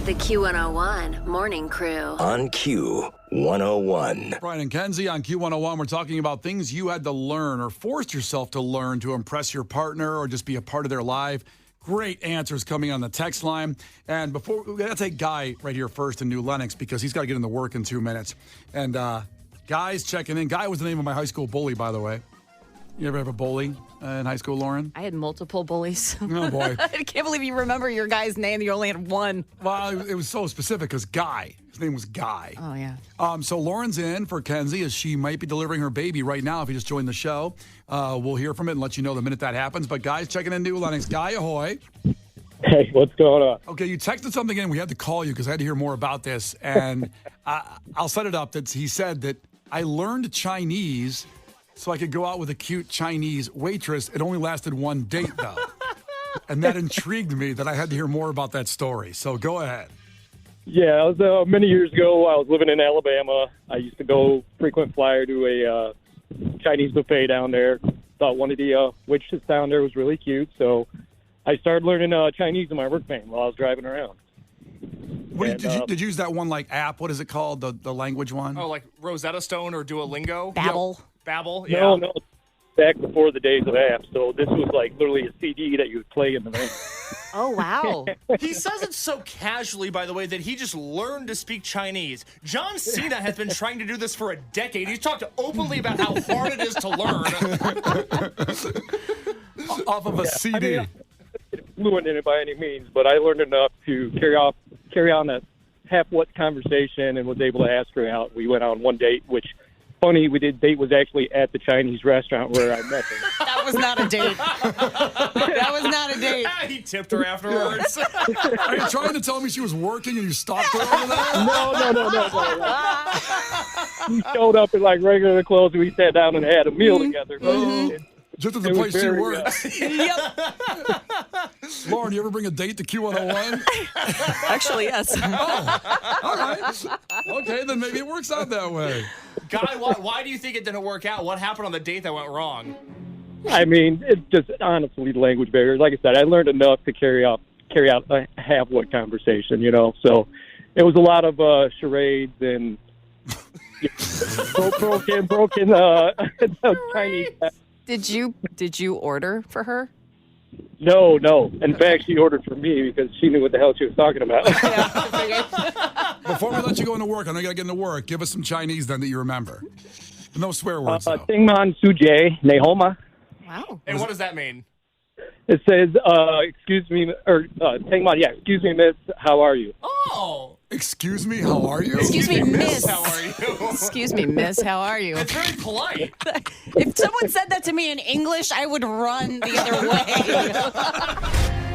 The Q101 Morning Crew. On Q101. Brian and Kenzie on Q101. We're talking about things you had to learn or forced yourself to learn to impress your partner or just be a part of their life. Great answers coming on the text line. And before, we got to take Guy right here first in New Lenox because he's got to get into work in 2 minutes. And Guy's checking in. Guy was the name of my high school bully, by the way. You ever have a bully in high school, Lauren? I had multiple bullies. Oh, boy. I can't believe you remember your guy's name. You only had one. Well, it was so specific because Guy. His name was Guy. Oh, yeah. So Lauren's in for Kenzie as she might be delivering her baby right now if you just joined the show. We'll hear from it and let you know the minute that happens. But Guy's checking in New Lenox. Guy, ahoy. Hey, what's going on? Okay, you texted something in. We had to call you because I had to hear more about this. And I'll set it up. That he said that I learned Chinese so I could go out with a cute Chinese waitress. It only lasted one date, though. And that intrigued me that I had to hear more about that story. So go ahead. Yeah, it was many years ago. I was living in Alabama. I used to go frequent flyer to a Chinese buffet down there. Thought one of the waitresses down there was really cute. So I started learning Chinese in my work van while I was driving around. Did you use that one like app? What is it called? The language one? Oh, like Rosetta Stone or Duolingo? Babble. Babble, yeah. No, back before the days of apps. So this was like literally a CD that you would play in the van. Oh, wow. He says it so casually, by the way, that he just learned to speak Chinese. John Cena has been trying to do this for a decade. He's talked openly about how hard it is to learn. Off of a CD. I mean, fluent in it by any means, but I learned enough to carry on a half-what conversation and was able to ask her out. We went on one date, which, funny, date was actually at the Chinese restaurant where I met her. That was not a date. That was not a date. He tipped her afterwards. Are you trying to tell me she was working and you stopped her over there? No. She showed up in like regular clothes and we sat down and had a meal together. Just at the It place was she very, works. Yep. Lauren, you ever bring a date to Q101? Actually, yes. Oh, all right. Okay, then maybe it works out that way. Guy, why do you think it didn't work out? What happened on the date that went wrong? I mean, it's just honestly the language barrier. Like I said, I learned enough to carry out a half-what conversation, So it was a lot of charades and broken Chinese. Did you order for her? No. In fact, she ordered for me because she knew what the hell she was talking about. Before we let you go into work, I know you got to get into work. Give us some Chinese then that you remember. No swear words, though. Tingman Suje Nehoma. Wow. And what does that mean? It says, excuse me, or Tingman, yeah, excuse me, miss, how are you? Oh. Excuse me, how are you? Excuse me, miss. How are you? Excuse me, miss. How are you? It's very polite. If someone said that to me in English, I would run the other way.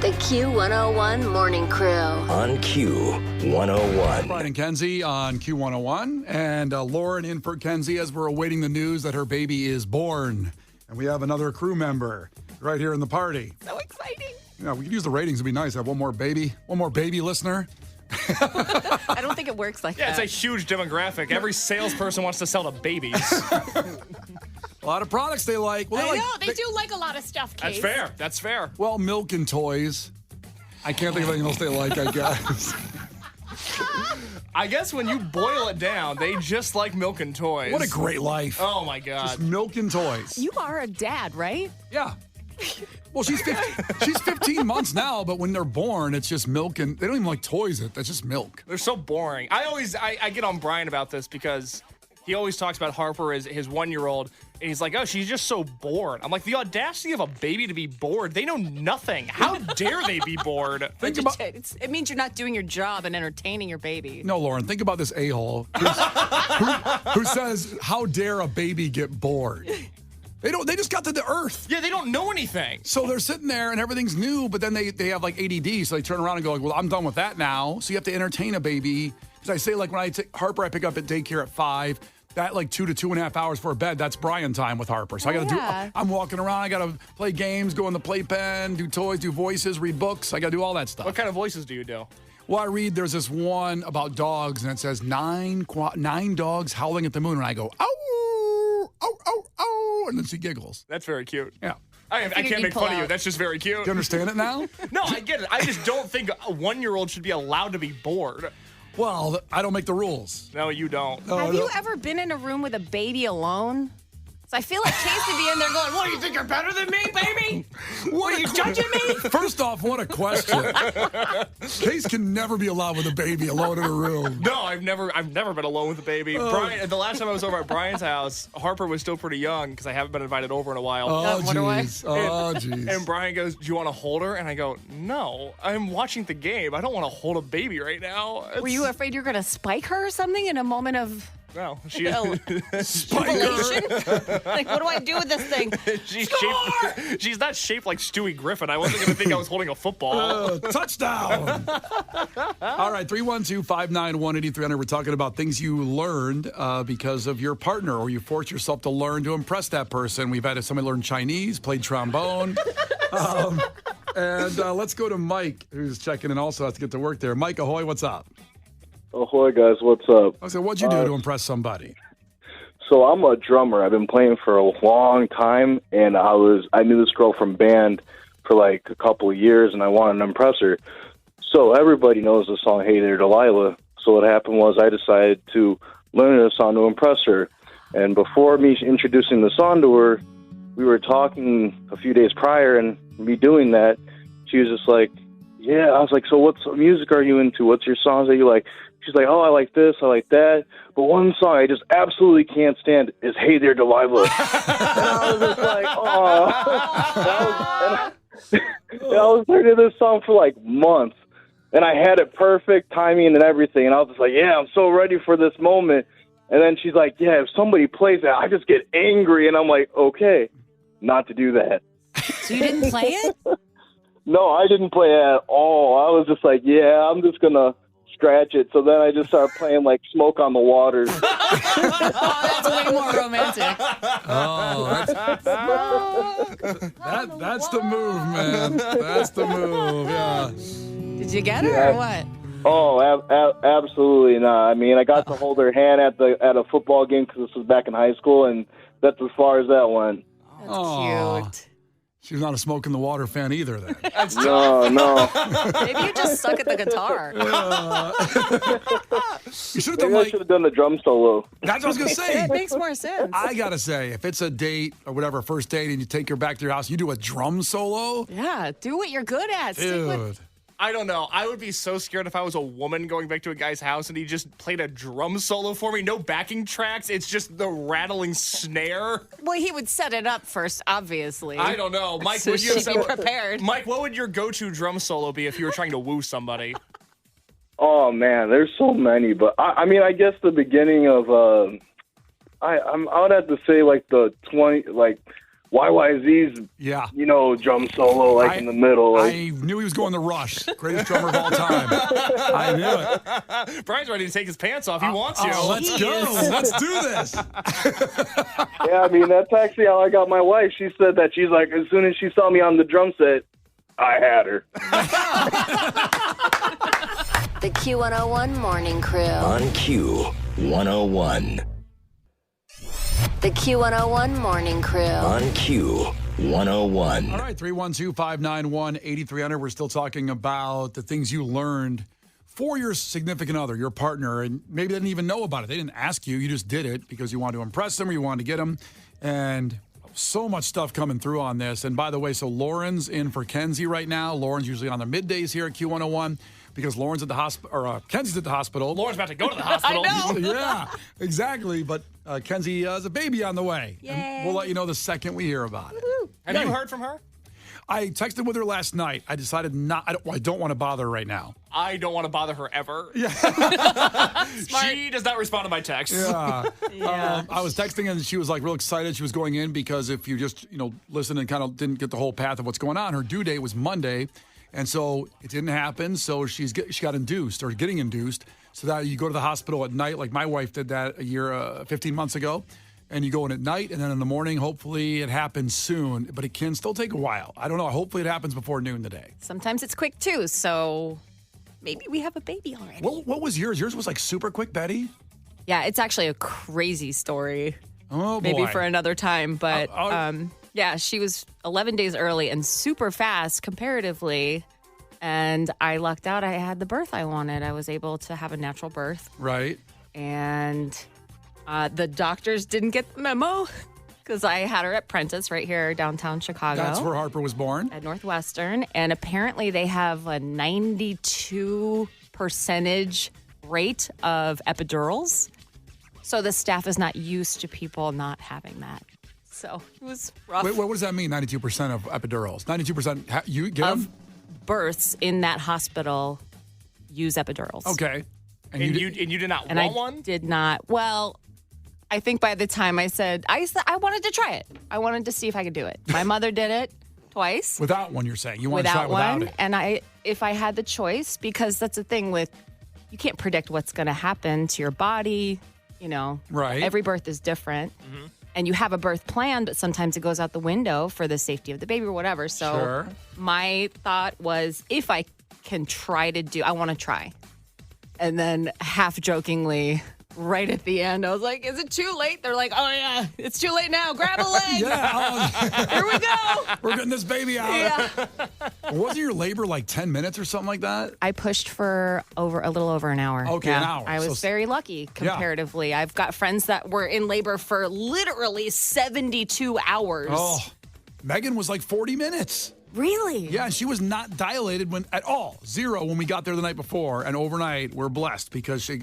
The Q101 Morning Crew. On Q101. Brian and Kenzie on Q101. And Lauren in for Kenzie as we're awaiting the news that her baby is born. And we have another crew member right here in the party. So exciting. Yeah, we could use the ratings. It'd be nice. Have one more baby listener. I don't think it works like Yeah, that. it's a huge demographic. Every salesperson wants to sell to babies. A lot of products they like. Well, I know, they do like a lot of stuff, Case. That's fair. Well, milk and toys. I can't think of anything else they like, I guess. I guess when you boil it down, they just like milk and toys. What a great life. Oh, my God. Just milk and toys. You are a dad, right? Yeah. Well, she's 15 months now, but when they're born, it's just milk, and they don't even like toys. That's just milk. They're so boring. I get on Brian about this because he always talks about Harper as his 1-year-old, and he's like, oh, she's just so bored. I'm like, the audacity of a baby to be bored. They know nothing. How dare they be bored? It means you're not doing your job and entertaining your baby. No, Lauren, think about this a-hole who says, how dare a baby get bored? They just got to the earth. Yeah, they don't know anything. So they're sitting there and everything's new, but then they have like ADD, so they turn around and go, well, I'm done with that now. So you have to entertain a baby. Because I say, like, when I take Harper, I pick up at daycare at 5. That, like, 2 to 2.5 hours for bed, that's Brian time with Harper. So I got to I'm walking around, I got to play games, go in the playpen, do toys, do voices, read books. I got to do all that stuff. What kind of voices do you do? Well, I read, there's this one about dogs, and it says 9 dogs howling at the moon. And I go, ow, ow, ow, ow. And then she giggles. That's very cute. Yeah. I can't you'd make pull fun of you. out. That's just very cute. Do you understand it now? No, I get it. I just don't think a 1-year-old should be allowed to be bored. Well, I don't make the rules. No, you don't. Have you ever been in a room with a baby alone? So I feel like Case would be in there going, "What do you think you're better than me, baby? What are you judging me?" First off, what a question. Case can never be allowed with a baby alone in a room. No, I've never been alone with a baby. Brian, the last time I was over at Brian's house, Harper was still pretty young because I haven't been invited over in a while. Oh, wonder why. jeez. Oh, jeez. And Brian goes, "Do you want to hold her?" And I go, "No, I'm watching the game. I don't want to hold a baby right now." Were you afraid you're going to spike her or something in a moment of No, she, jubilation? Like, what do I do with this thing? she's not shaped like Stewie Griffin. I wasn't going to think I was holding a football. Touchdown. All right, 312-591-8300. We're talking about things you learned because of your partner, or you forced yourself to learn to impress that person. We've had somebody learn Chinese, played trombone. And let's go to Mike, who's checking in also. Has to get to work there. Mike, ahoy, what's up? Ahoy, guys. What's up? I said, what'd you do to impress somebody? So I'm a drummer. I've been playing for a long time, and I knew this girl from band for like a couple of years, and I wanted to impress her. So everybody knows the song "Hey There, Delilah." So what happened was I decided to learn the song to impress her. And before me introducing the song to her, we were talking a few days prior, and me doing that, she was just like, "Yeah." I was like, "So what music are you into? What's your songs that you like?" She's like, "Oh, I like this, I like that. But one song I just absolutely can't stand is Hey There, Delilah." And I was just like, oh. I was learning this song for like months. And I had it perfect timing and everything. And I was just like, yeah, I'm so ready for this moment. And then she's like, yeah, if somebody plays that, I just get angry. And I'm like, okay, not to do that. So you didn't play it? No, I didn't play it at all. I was just like, yeah, I'm just going to scratch it. So then I just started playing like Smoke on the Water. Oh, that's way more romantic. Oh, that's the move, man. That's the move, yeah. Did you get her or what? Oh, absolutely not. I mean, I got to hold her hand at a football game because this was back in high school, and that's as far as that went. That's Aw. cute. She's not a Smoke in the Water fan either, then. No. Maybe you just suck at the guitar. You should have done Maybe I should have done the drum solo. That's what I was going to say. It makes more sense. I got to say, if it's a date or whatever, first date, and you take her back to your house, you do a drum solo? Yeah, do what you're good at. Stick with Dude. I don't know. I would be so scared if I was a woman going back to a guy's house and he just played a drum solo for me. No backing tracks. It's just the rattling snare. Well, he would set it up first, obviously. I don't know. Mike, So would you she'd be prepared. Mike, what would your go-to drum solo be if you were trying to woo somebody? Oh man, there's so many, but I mean, I guess the beginning of I would have to say like the 20 like YYZ's Yeah. drum solo like in the middle. Like, I knew he was going the Rush. Greatest drummer of all time. I knew it. Brian's ready to take his pants off. He wants to. Oh, let's go. Let's do this. yeah, I mean that's actually how I got my wife. She said that she's like as soon as she saw me on the drum set, I had her. The Q101 Morning Crew. On Q 101. The Q101 Morning Crew. On Q 101. All right, 312-591-8300. We're still talking about the things you learned for your significant other, your partner, and maybe they didn't even know about it. They didn't ask you. You just did it because you wanted to impress them or you wanted to get them. And so much stuff coming through on this. And by the way, so Lauren's in for Kenzie right now. Lauren's usually on the middays here at Q101 because Lauren's at the hospital, or Kenzie's at the hospital. Lauren's about to go to the hospital. I know. Yeah, exactly. But Kenzie has a baby on the way. Yay. And we'll let you know the second we hear about it. Have you heard from her? I texted with her last night. I decided I don't want to bother her right now. I don't want to bother her ever. Yeah. She does not respond to my texts. Yeah. I was texting and she was like real excited. She was going in because if you just, listened and kind of didn't get the whole path of what's going on, her due date was Monday. And so it didn't happen. So she got induced or getting induced. So that you go to the hospital at night, like my wife did that 15 months ago. And you go in at night, and then in the morning, hopefully it happens soon. But it can still take a while. I don't know. Hopefully it happens before noon today. Sometimes it's quick, too, so maybe we have a baby already. What was yours? Yours was like super quick, Betty? Yeah, it's actually a crazy story. Oh, boy. Maybe for another time, but Yeah, she was 11 days early and super fast comparatively. And I lucked out. I had the birth I wanted. I was able to have a natural birth. Right. And the doctors didn't get the memo because I had her at Prentice right here downtown Chicago. That's where Harper was born. At Northwestern. And apparently they have a 92% rate of epidurals. So the staff is not used to people not having that. So it was rough. Wait, what does that mean, 92% of epidurals? 92% you get them? Births in that hospital use epidurals. Okay. And you did not And want I one? did not. Well, I think by the time I said I wanted to try it. I wanted to see if I could do it. My mother did it twice. Without one, you're saying. You want to try it Without without one. it. And if I had the choice, because that's the thing with, you can't predict what's going to happen to your body. You know, Right. Every birth is different. And you have a birth plan, but sometimes it goes out the window for the safety of the baby or whatever. So Sure. my thought was, if I can try to I want to try. And then half jokingly, right at the end, I was like, is it too late? They're like, oh yeah, it's too late now. Grab a leg. Here we go. We're getting this baby out. Yeah. Wasn't your labor like 10 minutes or something like that? I pushed for a little over an hour. Okay, an hour. I was So- very lucky comparatively. I've got friends that were in labor for literally 72 hours. Oh, Megan was like 40 minutes. Really? Yeah, she was not dilated at all. 0 when we got there the night before. And overnight, we're blessed because she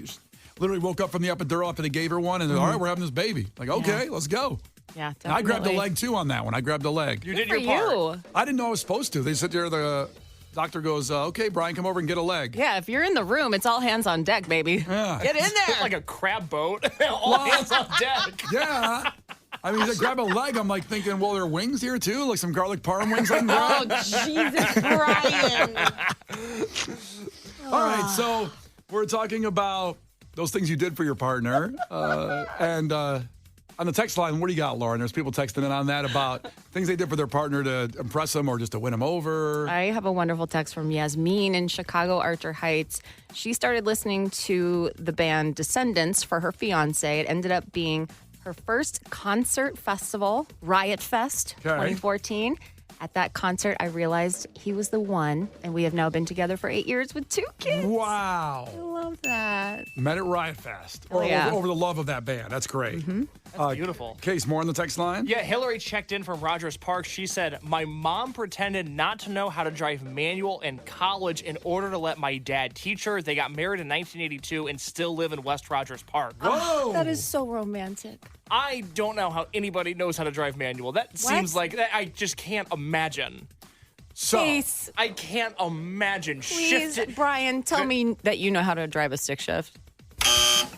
literally woke up from the epidural after they gave her one. And they're all right, we're having this baby. Like, okay, let's go. Yeah, And definitely. I grabbed a leg, too, on that one. I grabbed a leg. You did For your part. you. I didn't know I was supposed to. They sit there, the doctor goes, okay, Brian, come over and get a leg. Yeah, if you're in the room, it's all hands on deck, baby. Yeah. Get in there. Like a crab boat. All hands on deck. Yeah. I mean, they grab a leg. I'm like thinking, well, there are wings here, too? Like some garlic parm wings I can grab? Oh, Jesus, Brian. All right, so we're talking about those things you did for your partner. And on the text line, what do you got, Lauren? There's people texting in on that about things they did for their partner to impress them or just to win them over. I have a wonderful text from Yasmin in Chicago, Archer Heights. She started listening to the band Descendants for her fiance. It ended up being her first concert festival, Riot Fest 2014. At that concert, I realized he was the one, and we have now been together for 8 years with 2 kids. Wow. I love that. Met at Riot Fest. Oh, yeah. over the love of that band. That's great. That's beautiful. Case, more on the text line? Yeah, Hillary checked in from Rogers Park. She said, my mom pretended not to know how to drive manual in college in order to let my dad teach her. They got married in 1982 and still live in West Rogers Park. Whoa. That is so romantic. I don't know how anybody knows how to drive manual. That seems like I just can't imagine. So, Case, I can't imagine please, shifting. Brian, tell me that you know how to drive a stick shift.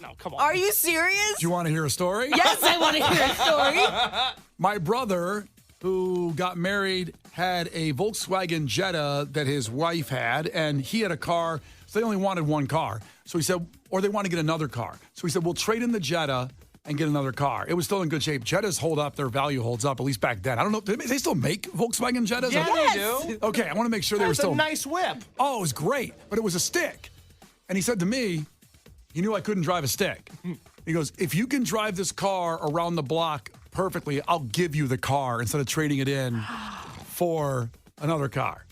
No, come on. Are you serious? do you want to hear a story? Yes, I want to hear a story. My brother, who got married, had a Volkswagen Jetta that his wife had, and he had a car, so they only wanted one car. So he said, or they want to get another car. So he said, we'll trade in the Jetta and get another car. It was still in good shape. Jettas hold up, their value holds up, at least back then. I don't know, do they still make Volkswagen Jettas? Yeah, they do. Okay, I want to make sure they were That's still. a nice whip. Oh, it was great, but it was a stick. And he said to me, he knew I couldn't drive a stick. He goes, if you can drive this car around the block perfectly, I'll give you the car instead of trading it in for another car.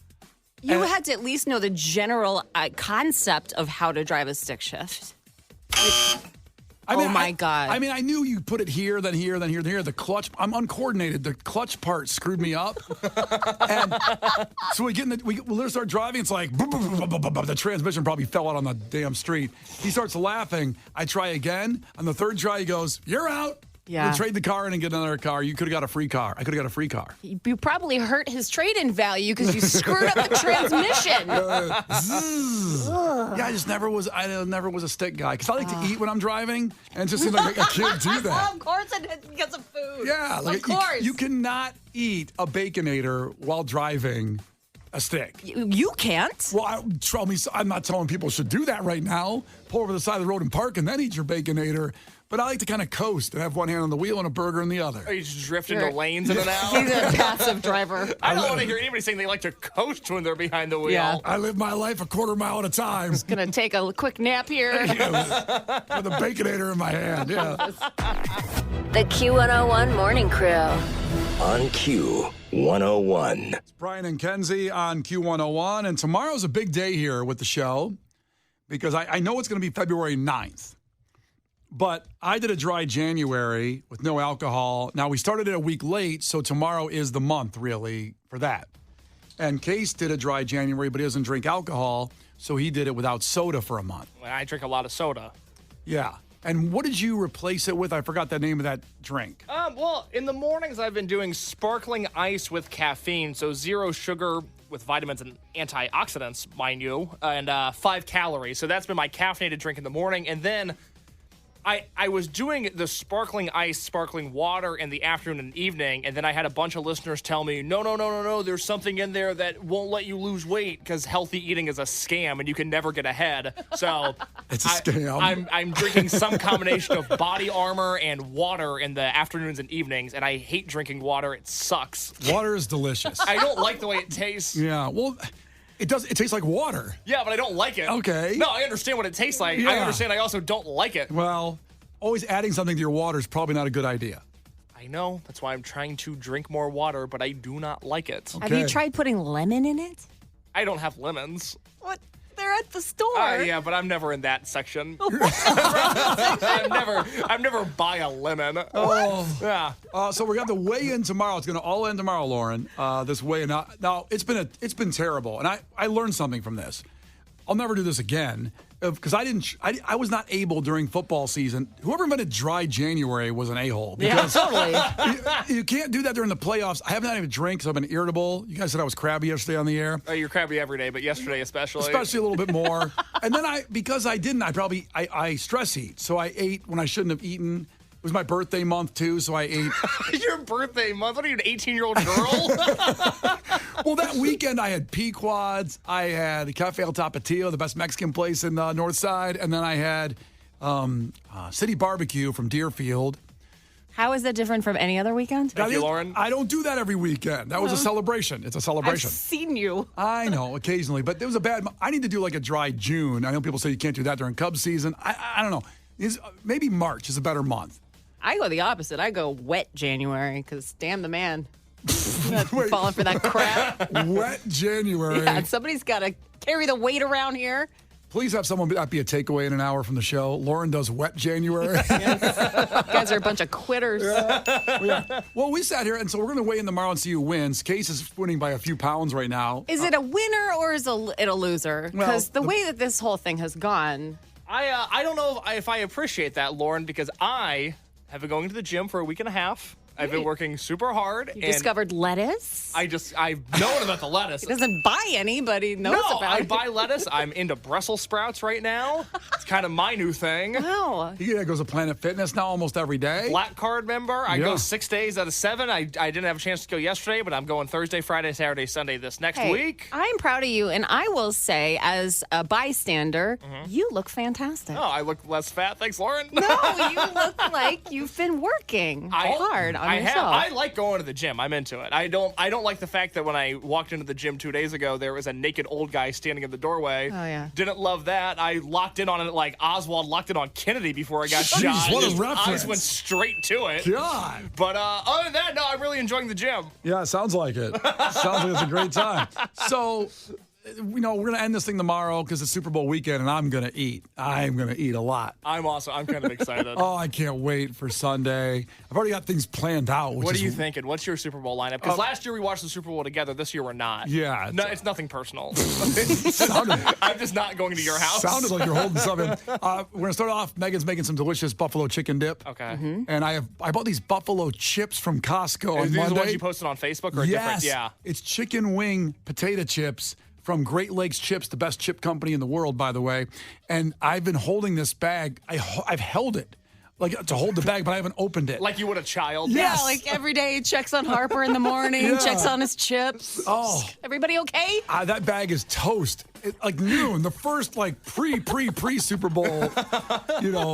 You had to at least know the general concept of how to drive a stick shift. Oh my God. I mean, I knew you put it here, then here, then here, then here. The clutch, I'm uncoordinated. The clutch part screwed me up. And so we literally start driving. It's like, the transmission probably fell out on the damn street. He starts laughing. I try again. On the third try, he goes, you're out. Yeah. We'll trade the car in and get another car. You could have got a free car. I could have got a free car. You probably hurt his trade-in value because you screwed up the transmission. Yeah, I never was a stick guy because I like to eat when I'm driving, and it just seems like a kid do that. Of course, it's because of food. Yeah, of course. You cannot eat a Baconator while driving a stick. You can't. Well, I'm not telling people should do that right now. Pull over the side of the road and park and then eat your Baconator. But I like to kind of coast and have one hand on the wheel and a burger in the other. Are you just drifting to lanes in and out? He's a passive driver. I don't want to hear anybody saying they like to coast when they're behind the wheel. Yeah. I live my life a quarter mile at a time Gonna take a quick nap here. with a Baconator in my hand. Yeah. The Q101 Morning Crew. on Q101. It's Brian and Kenzie on Q101, and tomorrow's a big day here with the show because I know it's going to be February 9th. But I did a dry January with no alcohol. Now, we started it a week late, so tomorrow is the month, really, for that. And Case did a dry January, but he doesn't drink alcohol, so he did it without soda for a month. I drink a lot of soda. Yeah. And what did you replace it with? I forgot the name of that drink. Well, in the mornings, I've been doing sparkling ice with caffeine, so 0 sugar with vitamins and antioxidants, mind you, and 5 calories. So that's been my caffeinated drink in the morning. And then I was doing the sparkling ice, sparkling water in the afternoon and evening, and then I had a bunch of listeners tell me, no, there's something in there that won't let you lose weight because healthy eating is a scam and you can never get ahead. So It's a scam. I'm drinking some combination of body armor and water in the afternoons and evenings, and I hate drinking water. It sucks. Water is delicious. I don't like the way it tastes. Yeah, well, it tastes like water. Yeah, but I don't like it. Okay. No, I understand what it tastes like. Yeah. I understand I also don't like it. Well, always adding something to your water is probably not a good idea. I know. That's why I'm trying to drink more water, but I do not like it. Have you Okay. tried putting lemon in it? I don't have lemons. What? They're at the store. Yeah, but I'm never in that section. I'm never buy a lemon. Oh. Yeah. So we're going to have the weigh-in tomorrow. It's going to all end tomorrow, Lauren. This weigh-in. Now it's been terrible, and I learned something from this. I'll never do this again because I was not able during football season. Whoever invented dry January was an a-hole. Yeah, Because totally. you can't do that during the playoffs. I haven't had any drink, so I've been irritable. You guys said I was crabby yesterday on the air. Oh, you're crabby every day, but yesterday especially. Especially a little bit more. And then because I didn't, I stress eat. So I ate when I shouldn't have eaten. It was my birthday month too, so I ate. Your birthday month? What are you, an 18-year-old girl? Well, that weekend I had Pequods. I had Cafe El Tapatio, the best Mexican place in North Side. And then I had City Barbecue from Deerfield. How is that different from any other weekend? Thank you, Lauren. I don't do that every weekend. That was a celebration. It's a I've celebration. seen you. I know, occasionally. But it was a bad I need to do like a dry June. I know people say you can't do that during Cubs season. I don't know. Maybe March is a better month. I go the opposite. I go wet January because damn the man. I'm not Wait. falling for that crap. Wet January. Yeah, somebody's got to carry the weight around here. Please have someone not be a takeaway in an hour from the show. Lauren does Wet January. You guys are a bunch of quitters. Yeah. Well, we sat here, and so we're going to weigh in tomorrow and see who wins. Case is winning by a few pounds right now. Is it a winner or is it a loser? Because the way that this whole thing has gone. I don't know if I appreciate that, Lauren, because I have been going to the gym for a week and a half. I've been working super hard. You discovered lettuce? I've known about the lettuce. He doesn't buy any, but he knows No, about I it. buy lettuce. I'm into Brussels sprouts right now. It's kind of my new thing. Wow. He goes to Planet Fitness now almost every day. Black card member. I Yeah. go 6 days out of 7. I didn't have a chance to go yesterday, but I'm going Thursday, Friday, Saturday, Sunday this next Hey, week. I'm proud of you, and I will say, as a bystander, you look fantastic. Oh, I look less fat. Thanks, Lauren. No, you look like you've been working hard on I yourself. have. I like going to the gym. I'm into it. I don't like the fact that when I walked into the gym 2 days ago, there was a naked old guy standing in the doorway. Oh, yeah. Didn't love that. I locked in on it like Oswald locked in on Kennedy before I got Jeez, shot. what a His reference. eyes went straight to it. God. But other than that, no, I'm really enjoying the gym. Yeah, it sounds like it. Sounds like it's a great time. So, we're going to end this thing tomorrow because it's Super Bowl weekend, and I'm going to eat. I'm going to eat a lot. I'm kind of excited. Oh, I can't wait for Sunday. I've already got things planned out. What are you thinking? What's your Super Bowl lineup? Because last year we watched the Super Bowl together. This year we're not. Yeah, No, it's nothing personal. Sounded, I'm just not going to your house. sounded like you're holding something. We're going to start off. Megan's making some delicious buffalo chicken dip. Okay. And I bought these buffalo chips from Costco Are on these Monday. the ones you posted on Facebook or a different? Yeah. It's chicken wing potato chips from Great Lakes Chips, the best chip company in the world, by the way. And I've been holding this bag. I've held it like to hold the bag, but I haven't opened it. Like you would a child. Yes. Yeah, like every day he checks on Harper in the morning, Yeah. checks on his chips. Oh. Everybody okay? That bag is toast. Like noon, the first like pre Super Bowl,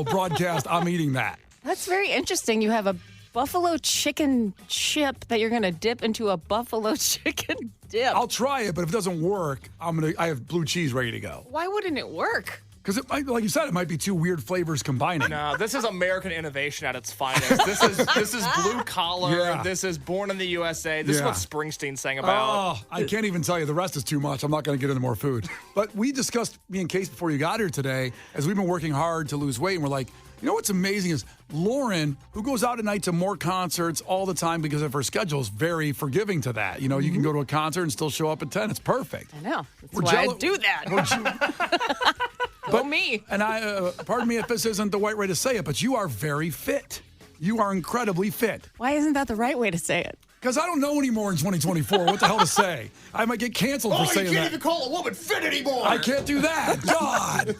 broadcast. I'm eating that. That's very interesting. You have a buffalo chicken chip that you're going to dip into a buffalo chicken dip. I'll try it, but if it doesn't work, I have blue cheese ready to go. Why wouldn't it work? Because like you said, it might be two weird flavors combining. No, this is American innovation at its finest. This is blue collar. Yeah. This is born in the USA. This is what Springsteen sang about. Oh, I can't even tell you. The rest is too much. I'm not going to get into more food. But we discussed, me and Case, before you got here today, as we've been working hard to lose weight, and we're like, you know what's amazing is Lauren, who goes out at night to more concerts all the time because of her schedule, is very forgiving to that. You know, you can go to a concert and still show up at 10. It's perfect. I know. That's We're why jello- I do that. But me. And pardon me if this isn't the right way to say it, but you are very fit. You are incredibly fit. Why isn't that the right way to say it? Because I don't know anymore in 2024 what the hell to say. I might get canceled for saying that. You can't even call a woman fit anymore. I can't do that. God.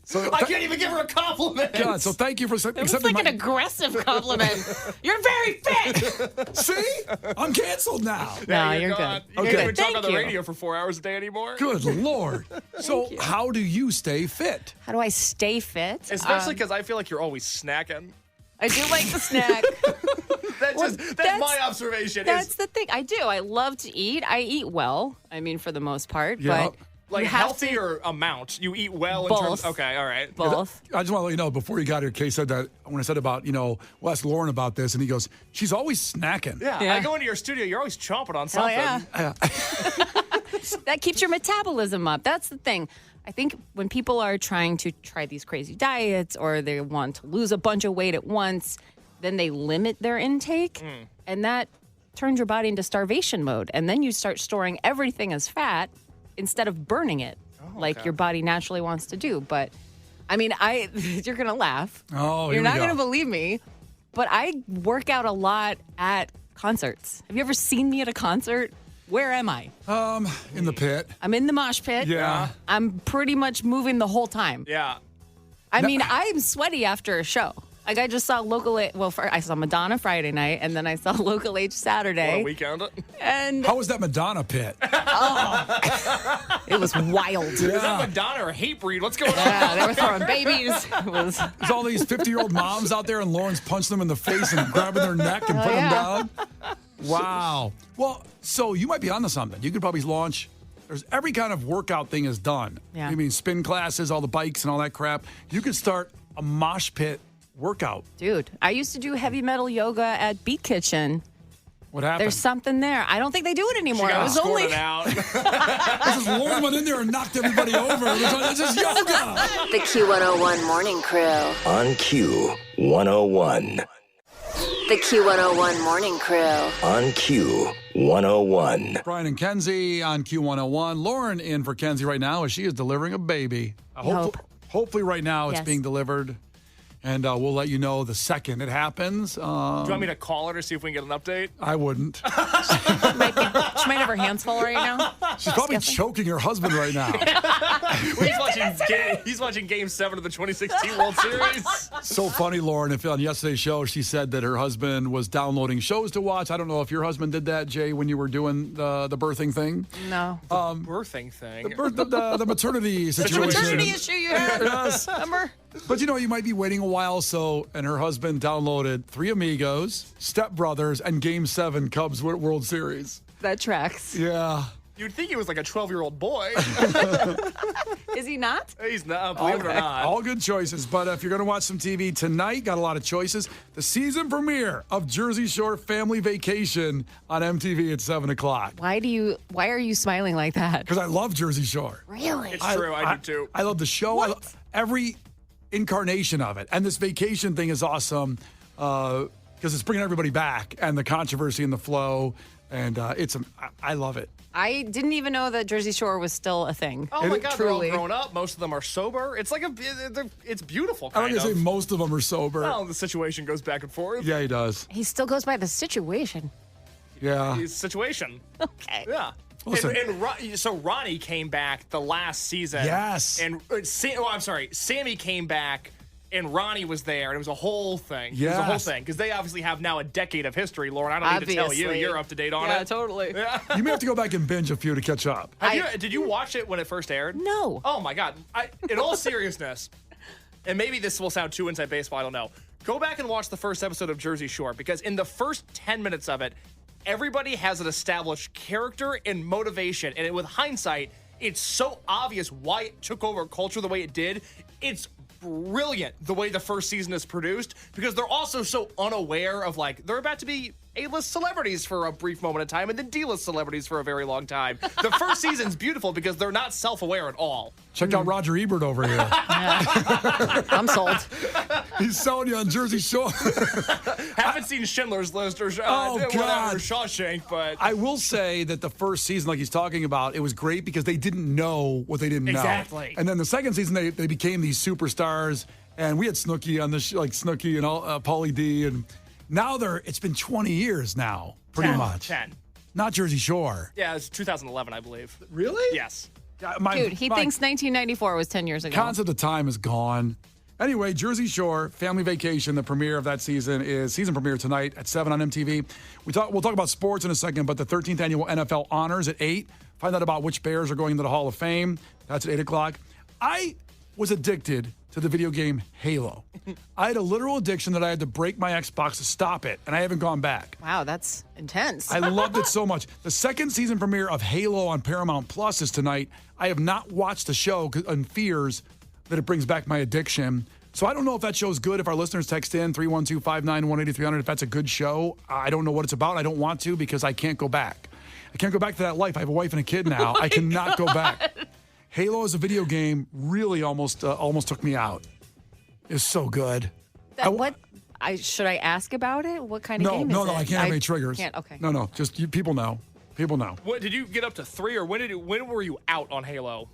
So I can't even give her a compliment. God, so thank you for It was accepting like my... an aggressive compliment. You're very fit. See? I'm canceled now. No, Yeah, you're gone. good. You Okay. can't even talk on Thank the you. radio for 4 hours a day anymore. Good Lord. So how do you stay fit? How do I stay fit? Especially because I feel like you're always snacking. I do like the snack. That's my observation. That's the thing. I do. I love to eat. I eat well. I mean, for the most part. Yeah. But like you have healthy to- or amount. You eat well in Both. terms. Okay, all right. both. I just want to let you know, before you got here, Kay said that when I said about, we'll ask Lauren about this, and he goes, she's always snacking. Yeah, Yeah. I go into your studio. You're always chomping on Hell something. yeah. That keeps your metabolism up. That's the thing. I think when people are trying to try these crazy diets or they want to lose a bunch of weight at once, then they limit their intake, and that turns your body into starvation mode. And then you start storing everything as fat instead of burning it like your body naturally wants to do. But I mean, you're going to laugh. Oh, here You're we not go. going to believe me, but I work out a lot at concerts. Have you ever seen me at a concert? Where am I? In the pit. I'm in the mosh pit. Yeah. I'm pretty much moving the whole time. Yeah. I mean, I'm sweaty after a show. Like, I just saw Local H. Well, I saw Madonna Friday night, and then I saw Local H What a Saturday. weekend. And How was that Madonna pit? it was wild. Is that Madonna or Hatebreed? What's going on? Yeah, they were throwing babies. It was. There's all these 50-year-old moms out there, and Lauren's punched them in the face and grabbing their neck and putting them down. Wow. Well, so you might be onto something. You could probably launch. There's every kind of workout thing is done. Yeah. I mean, spin classes, all the bikes and all that crap. You could start a mosh pit workout. Dude, I used to do heavy metal yoga at Beat Kitchen. What happened? There's something there. I don't think they do it anymore. She It got was only. escorted out. This is Lauren went in there and knocked everybody over. This is yoga. The Q101 Morning Crew. On Q 101. The Q101 Morning Crew. On Q 101. Brian and Kenzie on Q101. Lauren in for Kenzie right now as she is delivering a baby. Hope. Hopefully right now it's Yes. being delivered. And we'll let you know the second it happens. Do you want me to call her to see if we can get an update? I wouldn't. She might have her hands full right now. She's probably choking her husband right now. He's watching Game 7 of the 2016 World Series. So funny, Lauren. If on yesterday's show, she said that her husband was downloading shows to watch. I don't know if your husband did that, Jay, when you were doing the birthing thing. No. Birthing thing. The maternity situation. Maternity issue you had. Yes. Remember? But you might be waiting a while. So, and her husband downloaded Three Amigos, Step Brothers, and Game 7 Cubs World Series. That tracks. Yeah. You'd think he was like a 12-year-old boy. Is he not? He's not, believe it or not. All good choices. But if you're going to watch some TV tonight, got a lot of choices. The season premiere of Jersey Shore Family Vacation on MTV at 7 o'clock. Why are you smiling like that? Because I love Jersey Shore. Really? It's true, I do too. I love the show. I love every incarnation of it. And this vacation thing is awesome because it's bringing everybody back and the controversy and the flow. And I love it. I didn't even know that Jersey Shore was still a thing. Oh my God, Truly. they're all grown up. Most of them are sober. It's like it's beautiful. I'm Kind going to of. say most of them are sober. Well, the situation goes back and forth. Yeah, he does. He still goes by the situation. Yeah. It's situation. Okay. Yeah. Listen. So Ronnie came back the last season. Yes. And Sammy came back, and Ronnie was there, and it was a whole thing. It was a whole Yes. thing because they obviously have now a decade of history. Lauren, I don't need to tell you. Obviously. You're up to date on Yeah, it. totally. You may have to go back and binge a few to catch up. Did you watch it when it first aired? No. Oh my God! In all seriousness, and maybe this will sound too inside baseball. I don't know. Go back and watch the first episode of Jersey Shore because in the first 10 minutes of it, everybody has an established character and motivation, and with hindsight, it's so obvious why it took over culture the way it did. It's brilliant the way the first season is produced because they're also so unaware of like they're about to be A-list celebrities for a brief moment in time and then D-list celebrities for a very long time. The first season's beautiful because they're not self-aware at all. Check out Roger Ebert over here. I'm sold. He's selling you on Jersey Shore. Haven't seen Schindler's List or God. Shawshank, but I will say that the first season, like he's talking about, it was great because they didn't know what they didn't know. Exactly. And then the second season, they became these superstars. And we had Snooki on the like Snooki and all, Pauly D. And now it's been 20 years now, pretty 10, much. 10. Not Jersey Shore. Yeah, it's 2011, I believe. Really? Yes. Dude, he thinks 1994 was 10 years ago. Concept of time is gone. Anyway, Jersey Shore, Family Vacation, the premiere of that season is season premiere tonight at 7 on MTV. We'll talk about sports in a second, but the 13th annual NFL honors at 8. Find out about which Bears are going into the Hall of Fame. That's at 8 o'clock. I was addicted to the video game Halo. I had a literal addiction that I had to break my Xbox to stop it, and I haven't gone back. Wow, that's intense. I loved it so much. The second season premiere of Halo on Paramount Plus is tonight. I have not watched the show in fears that it brings back my addiction. So I don't know if that show's good. If our listeners text in 312-591-8300, if that's a good show. I don't know what it's about. I don't want to because I can't go back. I can't go back to that life. I have a wife and a kid now. I cannot go back. Halo as a video game really almost took me out. It's so good. Should I ask about it? What kind of game is it? No, I can't have any triggers. Okay. No, just people know. People know. What did you get up to 3 or when were you out on Halo?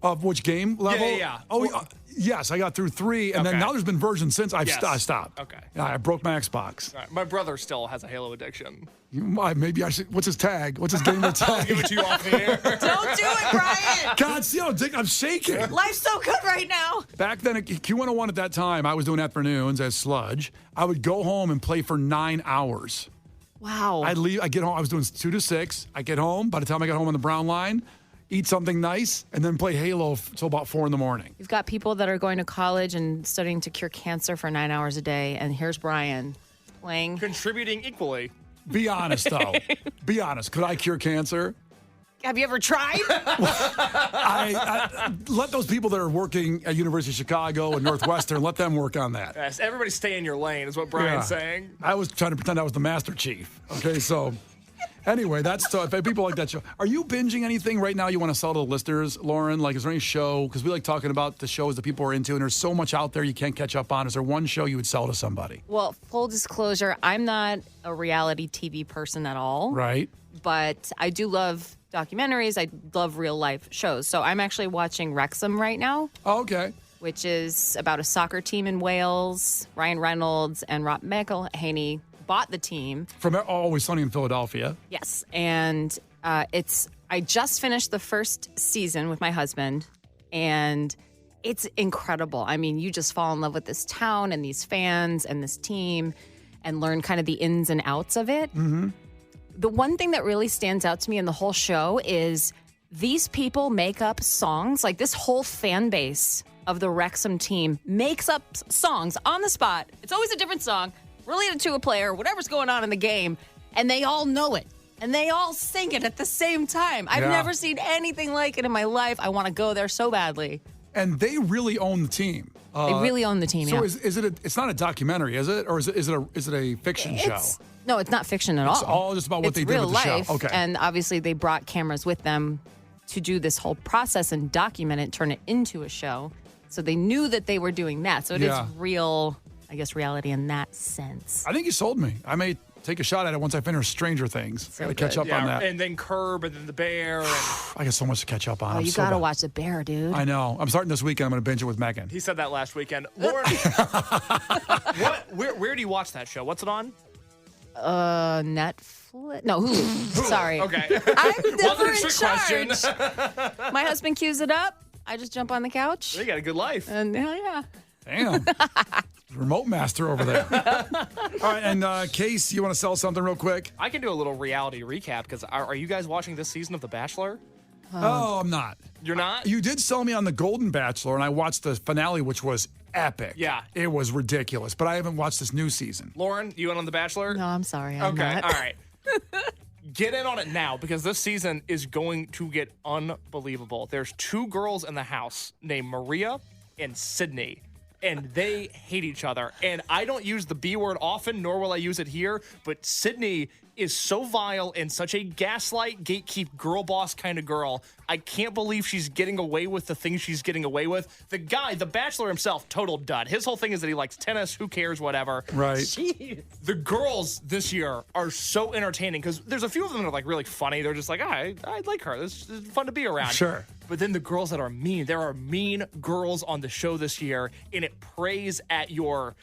Of which game level? Yeah. Oh, yes, I got through 3, and then now there's been versions since I stopped. Okay. Yeah, I broke my Xbox. All right. My brother still has a Halo addiction. Maybe I should. What's his tag? What's his gamer tag? I'll give it to you off the air. Don't do it, Brian. God, see how I'm shaking. Life's so good right now. Back then at Q101 at that time, I was doing afternoons as Sludge. I would go home and play for 9 hours. Wow. I'd get home. I was doing 2 to 6. I get home. By the time I got home on the brown line, eat something nice, and then play Halo till about 4 in the morning. You've got people that are going to college and studying to cure cancer for 9 hours a day, and here's Brian playing. Contributing equally. Be honest, though. Be honest. Could I cure cancer? Have you ever tried? I let those people that are working at University of Chicago and Northwestern, let them work on that. Yes, everybody stay in your lane is what Brian's saying. I was trying to pretend I was the Master Chief. Okay, so anyway, that's so. If people like that show, are you binging anything right now you want to sell to the listeners, Lauren? Like, is there any show? Because we like talking about the shows that people are into, and there's so much out there you can't catch up on. Is there one show you would sell to somebody? Well, full disclosure, I'm not a reality TV person at all. Right. But I do love documentaries. I love real life shows. So I'm actually watching Wrexham right now. Oh, okay. Which is about a soccer team in Wales. Ryan Reynolds and Rob McElhenney bought the team. From Always Sunny in Philadelphia. Yes. And I just finished the first season with my husband, and it's incredible. I mean, you just fall in love with this town and these fans and this team and learn kind of the ins and outs of it. Mm-hmm. The one thing that really stands out to me in the whole show is these people make up songs. Like this whole fan base of the Wrexham team makes up songs on the spot. It's always a different song related to a player, whatever's going on in the game, and they all know it. And they all sing it at the same time. I've never seen anything like it in my life. I want to go there so badly. And they really own the team. They really own the team, so yeah. is it it's not a documentary, is it? Or is it a fiction show? No, it's not fiction at all. It's all just about what they did with the show. Okay. And obviously they brought cameras with them to do this whole process and document it, turn it into a show. So they knew that they were doing that. So it is real, I guess, reality in that sense. I think you sold me. I may take a shot at it once I finish Stranger Things. I got to catch up on that. And then Curb and then The Bear. And I got so much to catch up on. Oh, you got to watch The Bear, dude. I know. I'm starting this weekend. I'm going to binge it with Megan. He said that last weekend. Lauren, where do you watch that show? What's it on? Netflix? No, Hulu. Sorry. Okay. I'm never in Question. charge. My husband cues it up. I just jump on the couch. You got a good life. And hell yeah. Damn. Remote master over there. All right, and Case, you want to sell something real quick? I can do a little reality recap because are you guys watching this season of The Bachelor? Oh, I'm not. You're not? You did sell me on The Golden Bachelor, and I watched the finale, which was epic. Yeah. It was ridiculous, but I haven't watched this new season. Lauren, you in on The Bachelor? No, I'm sorry. I'm not. All right. Get in on it now because this season is going to get unbelievable. There's 2 girls in the house named Maria and Sydney, and they hate each other. And I don't use the B word often, nor will I use it here, but Sydney is so vile and such a gaslight, gatekeep, girl boss kind of girl. I can't believe she's getting away with the things she's getting away with. The guy, the bachelor himself, total dud. His whole thing is that he likes tennis. Who cares? Whatever. Right. Jeez. The girls this year are so entertaining because there's a few of them that are like really funny. They're just like, I like her. This is fun to be around. Sure. But then the girls that are mean, there are mean girls on the show this year, and it preys at your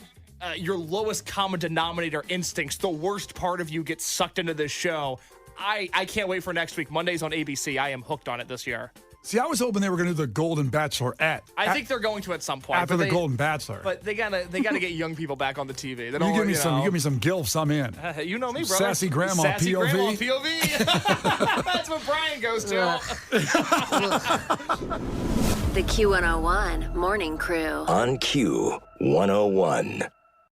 lowest common denominator instincts. The worst part of you gets sucked into this show. I can't wait for next week. Monday's on ABC. I am hooked on it this year. See, I was hoping they were going to do the Golden Bachelorette. I think they're going to at some point. After the Golden Bachelor. But they gotta get young people back on the TV. They you don't, give me some gilfs, I'm in. You know me, brother. Sassy grandma Sassy POV. grandma POV. That's what Brian goes to. The Q101 Morning Crew. On Q 101.